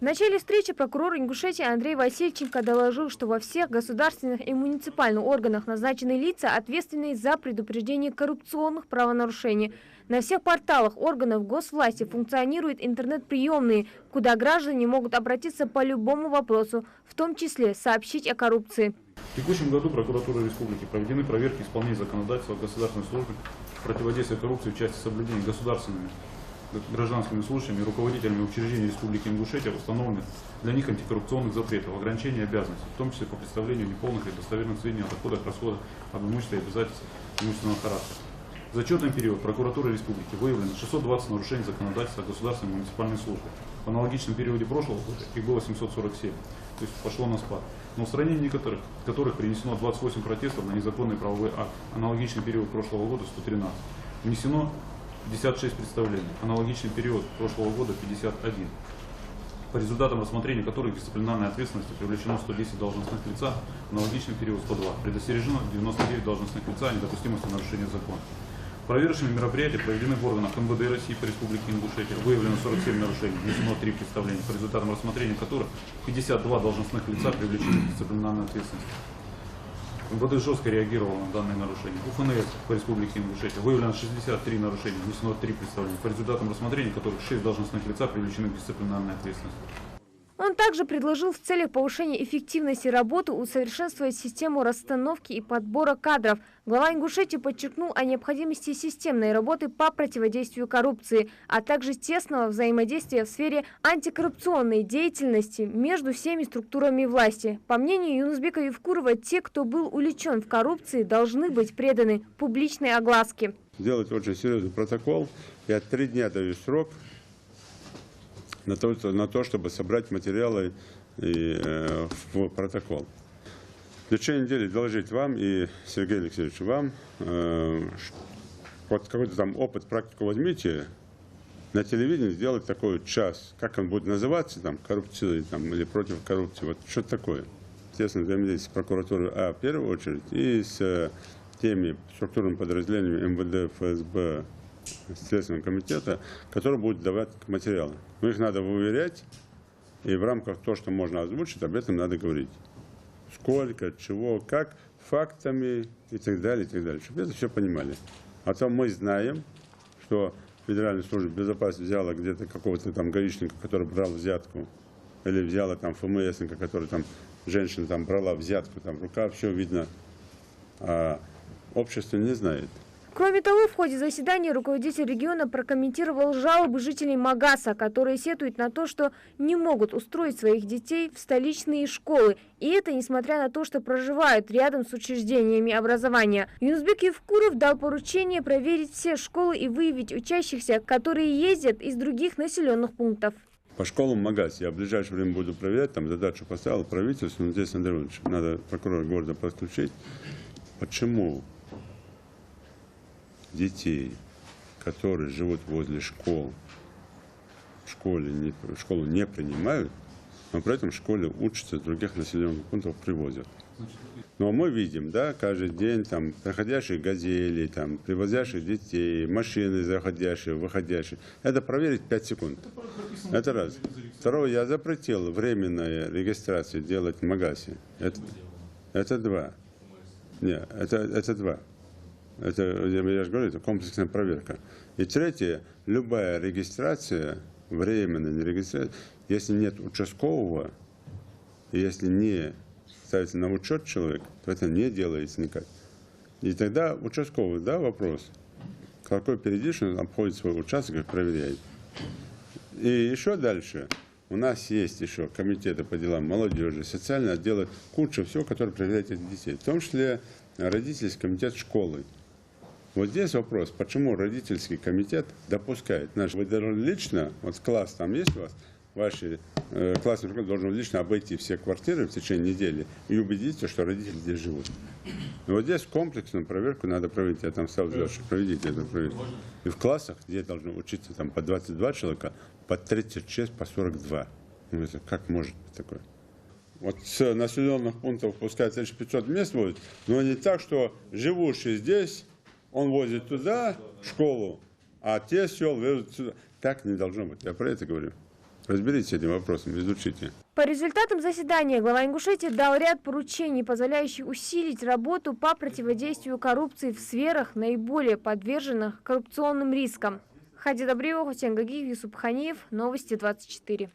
В начале встречи прокурор Ингушетии Андрей Васильченко доложил, что во всех государственных и муниципальных органах назначены лица, ответственные за предупреждение коррупционных правонарушений. На всех порталах органов госвласти функционируют интернет-приемные, куда граждане могут обратиться по любому вопросу, в том числе сообщить о коррупции. В текущем году прокуратурой республики проведены проверки исполнения законодательства государственной службы противодействия коррупции в части соблюдения государственными гражданскими служащими и руководителями учреждений Республики Ингушетия установленных для них антикоррупционных запретов, ограничений и обязанностей, в том числе по представлению неполных и достоверных сведений о доходах, расходах, об имуществе и обязательствах имущественного характера. За отчетный период прокуратурой республики выявлено 620 нарушений законодательства государственной и муниципальной службы. В аналогичном периоде прошлого года их было 747, то есть пошло на спад. На устранение некоторых, которых принесено 28 протестов на незаконный правовой акт. Аналогичный период прошлого года 113. Внесено 56 представлений. Аналогичный период прошлого года 51. По результатам рассмотрения которых дисциплинарной ответственности привлечено 110 должностных лица, аналогичный период 102. Предостережено 99 должностных лица о недопустимости нарушения закона. Проверочные мероприятия проведены в органах МВД России по Республике Ингушетия. Выявлено 47 нарушений, внесено 3 представления, по результатам рассмотрения которых 52 должностных лица привлечены к дисциплинарной ответственности. МВД жестко реагировало на данные нарушения. УФНС по Республике Ингушетия выявлено 63 нарушения, внесено 3 представления, по результатам рассмотрения которых 6 должностных лица привлечены к дисциплинарной ответственности. Он также предложил в целях повышения эффективности работы усовершенствовать систему расстановки и подбора кадров. Глава Ингушетии подчеркнул о необходимости системной работы по противодействию коррупции, а также тесного взаимодействия в сфере антикоррупционной деятельности между всеми структурами власти. По мнению Юнусбека Евкурова, те, кто был увлечен в коррупции, должны быть преданы публичной огласке. Сделать очень серьезный протокол. Я 3 дня даю срок на то, чтобы собрать материалы в протокол. В течение недели доложить вам и Сергею Алексеевичу вам, вот какой-то там опыт, практику возьмите, на телевидении сделать такой час, как он будет называться, там, коррупция там, или против коррупции, вот что-то такое. Естественно, взаимодействие с прокуратурой в первую очередь и с теми структурными подразделениями МВД, ФСБ, Следственного комитета, который будет давать материалы. Но их надо выверять, и в рамках того, что можно озвучить, об этом надо говорить. Сколько, чего, как, фактами и так далее, чтобы это все понимали. А то мы знаем, что Федеральная служба безопасности взяла где-то какого-то там гаишника, который брал взятку, или взяла там ФМСника, который там, женщина там брала взятку, там рука, все видно, а общество не знает. Кроме того, в ходе заседания руководитель региона прокомментировал жалобы жителей Магаса, которые сетуют на то, что не могут устроить своих детей в столичные школы. И это несмотря на то, что проживают рядом с учреждениями образования. Юнусбек Евкуров дал поручение проверить все школы и выявить учащихся, которые ездят из других населенных пунктов. По школам Магасе я в ближайшее время буду проверять, там задачу поставил правительству, но здесь, Андрей Иванович, надо прокурора города подключить. Почему детей, которые живут возле школ, школу не принимают, но при этом в школе учатся, в других населенных пунктах привозят. Но мы видим, да, каждый день там проходящие газели, там, привозящих детей, машины заходящие, выходящие. Это проверить 5 секунд. Это раз. Второе, я запретил временную регистрацию делать в Магасе. Это 2. Нет, это 2. Это, я же говорю, это комплексная проверка. И третье, любая регистрация, временная регистрация, если нет участкового, если не ставится на учет человек, то это не делается никак. И тогда участковый, да, вопрос, какой периодично он обходит свой участок и проверяет. И еще дальше, у нас есть еще комитеты по делам молодежи, социальные отделы, куча всего, которые проверяют этих детей, в том числе родительский комитет школы. Вот здесь вопрос, почему родительский комитет допускает, вы должны лично, вот класс там есть у вас, ваши классные руководители должны лично обойти все квартиры в течение недели и убедиться, что родители здесь живут. И вот здесь комплексную проверку надо проводить, я там стал делать, что проведите эту проверку. И в классах, где должны учиться там по 22 человека, по 36, по 42. Ну, это как может быть такое? Вот с населенных пунктов пускай 1500 мест будет, но не так, что живущий здесь, он возит туда в школу, а те сел везут сюда. Так не должно быть. Я про это говорю. Разберитесь с этим вопросом, изучите. По результатам заседания глава Ингушетии дал ряд поручений, позволяющих усилить работу по противодействию коррупции в сферах, наиболее подверженных коррупционным рискам. Хади Добрева, Хусейн Гагиев, Юсуп Ханиев. Новости 24.